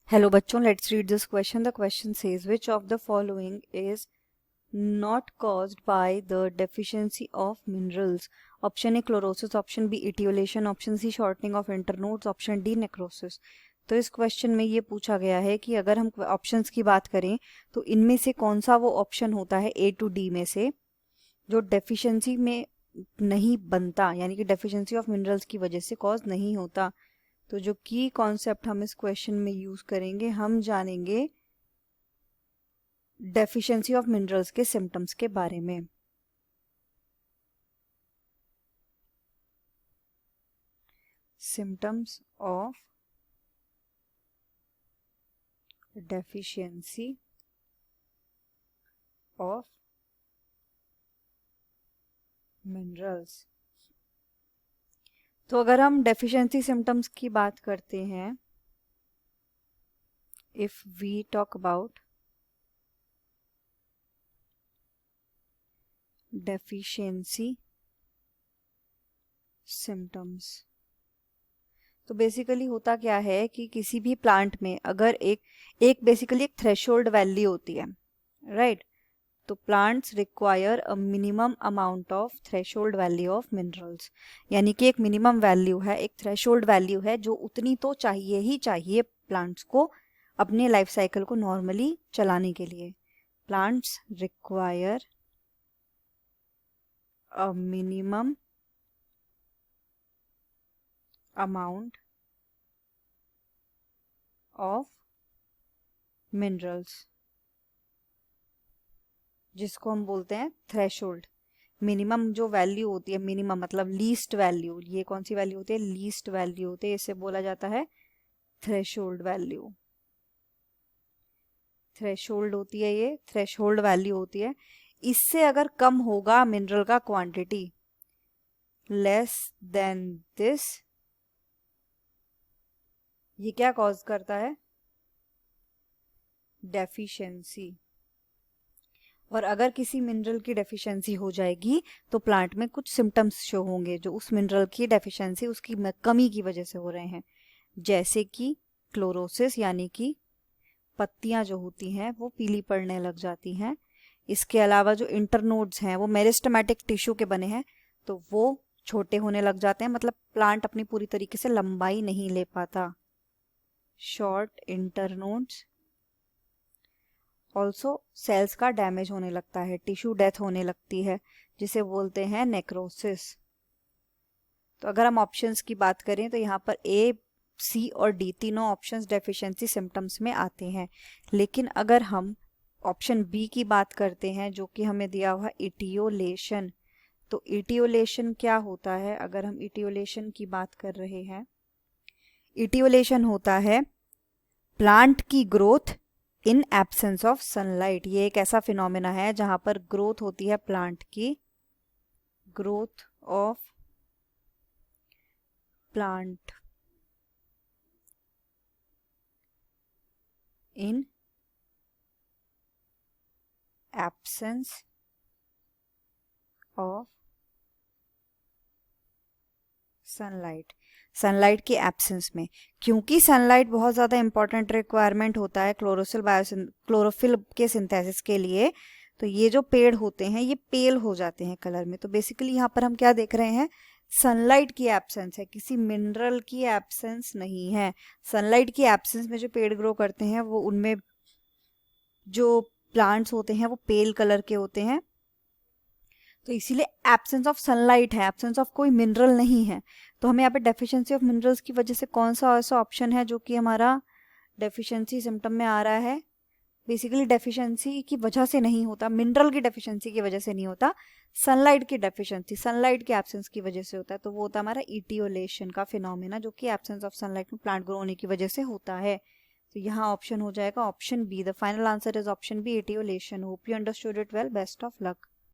Hello बच्चों, let's read this question. The question says, which of the following is not caused by the deficiency of minerals? Option A chlorosis, option B etiolation, option C shortening of internodes, option D necrosis. तो इस question में ये पूछा गया है कि अगर हम ऑप्शंस की बात करें तो इनमें से कौन सा वो ऑप्शन होता है ए टू डी में से जो डेफिशिएंसी में नहीं बनता, यानी कि डेफिशिएंसी ऑफ मिनरल्स की वजह से कॉज नहीं होता। तो जो की कॉन्सेप्ट हम इस क्वेश्चन में यूज करेंगे, हम जानेंगे डेफिशिएंसी ऑफ मिनरल्स के सिम्टम्स के बारे में। Symptoms of deficiency of minerals. तो अगर हम डेफिशिएंसी सिम्टम्स की बात करते हैं, if we talk about deficiency symptoms, तो बेसिकली होता क्या है कि किसी भी प्लांट में अगर एक बेसिकली एक थ्रेशोल्ड वैल्यू होती है, राइट? तो plants require a minimum amount of threshold value of minerals, यानी कि एक मिनिमम वैल्यू है, एक थ्रेशोल्ड वैल्यू है जो उतनी तो चाहिए ही चाहिए प्लांट्स को अपने लाइफ साइकिल को नॉर्मली चलाने के लिए। Plants require a minimum amount of minerals, जिसको हम बोलते हैं थ्रेशोल्ड। मिनिमम जो वैल्यू होती है, मिनिमम मतलब लीस्ट वैल्यू, ये कौन सी वैल्यू होती है? लीस्ट वैल्यू होती है, इसे बोला जाता है थ्रेशोल्ड वैल्यू। थ्रेशोल्ड होती है, ये थ्रेशोल्ड वैल्यू होती है। इससे अगर कम होगा मिनरल का क्वांटिटी, लेस देन दिस, ये क्या कॉज करता है? डेफिशिएंसी। और अगर किसी मिनरल की डेफिशिएंसी हो जाएगी तो प्लांट में कुछ सिम्टम्स शो होंगे जो उस मिनरल की डेफिशिएंसी, उसकी कमी की वजह से हो रहे हैं, जैसे कि क्लोरोसिस, यानी कि पत्तियां जो होती हैं वो पीली पड़ने लग जाती हैं। इसके अलावा जो इंटरनोड्स हैं वो मेरिस्टेमेटिक टिश्यू के बने हैं, तो वो छोटे होने लग जाते हैं, मतलब प्लांट अपनी पूरी तरीके से लंबाई नहीं ले पाता। Short internodes. ऑल्सो सेल्स का डैमेज होने लगता है, टिश्यू डेथ होने लगती है, जिसे बोलते हैं नेक्रोसिस। तो अगर हम ऑप्शंस की बात करें तो यहाँ पर ए, सी और डी तीनों ऑप्शंस डेफिशिएंसी सिम्टम्स में आते हैं। लेकिन अगर हम ऑप्शन बी की बात करते हैं, जो कि हमें दिया हुआ इटियोलेशन, तो इटियोलेशन क्या होता है? अगर हम इटियोलेशन की बात कर रहे हैं, इटियोलेशन होता है प्लांट की growth in absence of sunlight. ये एक ऐसा फिनोमेना है जहां पर ग्रोथ होती है प्लांट की, growth of plant in absence of sunlight. Sunlight के एब्सेंस में, क्योंकि सनलाइट बहुत ज़्यादा इंपॉर्टेंट रिक्वायरमेंट होता है क्लोरोफिल के सिंथेसिस के लिए, तो ये जो पेड़ होते हैं ये पेल हो जाते हैं कलर में। तो बेसिकली यहाँ पर हम क्या देख रहे हैं? सनलाइट की एब्सेंस है, किसी मिनरल की एब्सेंस नहीं है। सनलाइट की एब्सेंस में जो पेड़ ग्रो करते हैं वो, उनमें जो प्लांट्स होते हैं वो पेल कलर के होते हैं, तो इसीलिए एब्सेंस ऑफ सनलाइट है, एब्सेंस ऑफ कोई मिनरल नहीं है। तो हमें यहाँ पे डेफिशिएंसी ऑफ मिनरल्स की वजह से कौन सा ऐसा ऑप्शन है जो कि हमारा डेफिशिएंसी सिम्टम में आ रहा है? बेसिकली डेफिशिएंसी की वजह से नहीं होता, मिनरल की डेफिशिएंसी की वजह से नहीं होता, सनलाइट की डेफिशिएंसी, सनलाइट के एब्सेंस की वजह से होता है। तो वो होता है हमारा इटियोलेशन का फिनोमेना, जो कि एब्सेंस ऑफ सनलाइट में प्लांट ग्रो होने की वजह से होता है। तो यहाँ ऑप्शन हो जाएगा option B. The final answer is option B, etiolation. Hope you understood it well. Best of luck.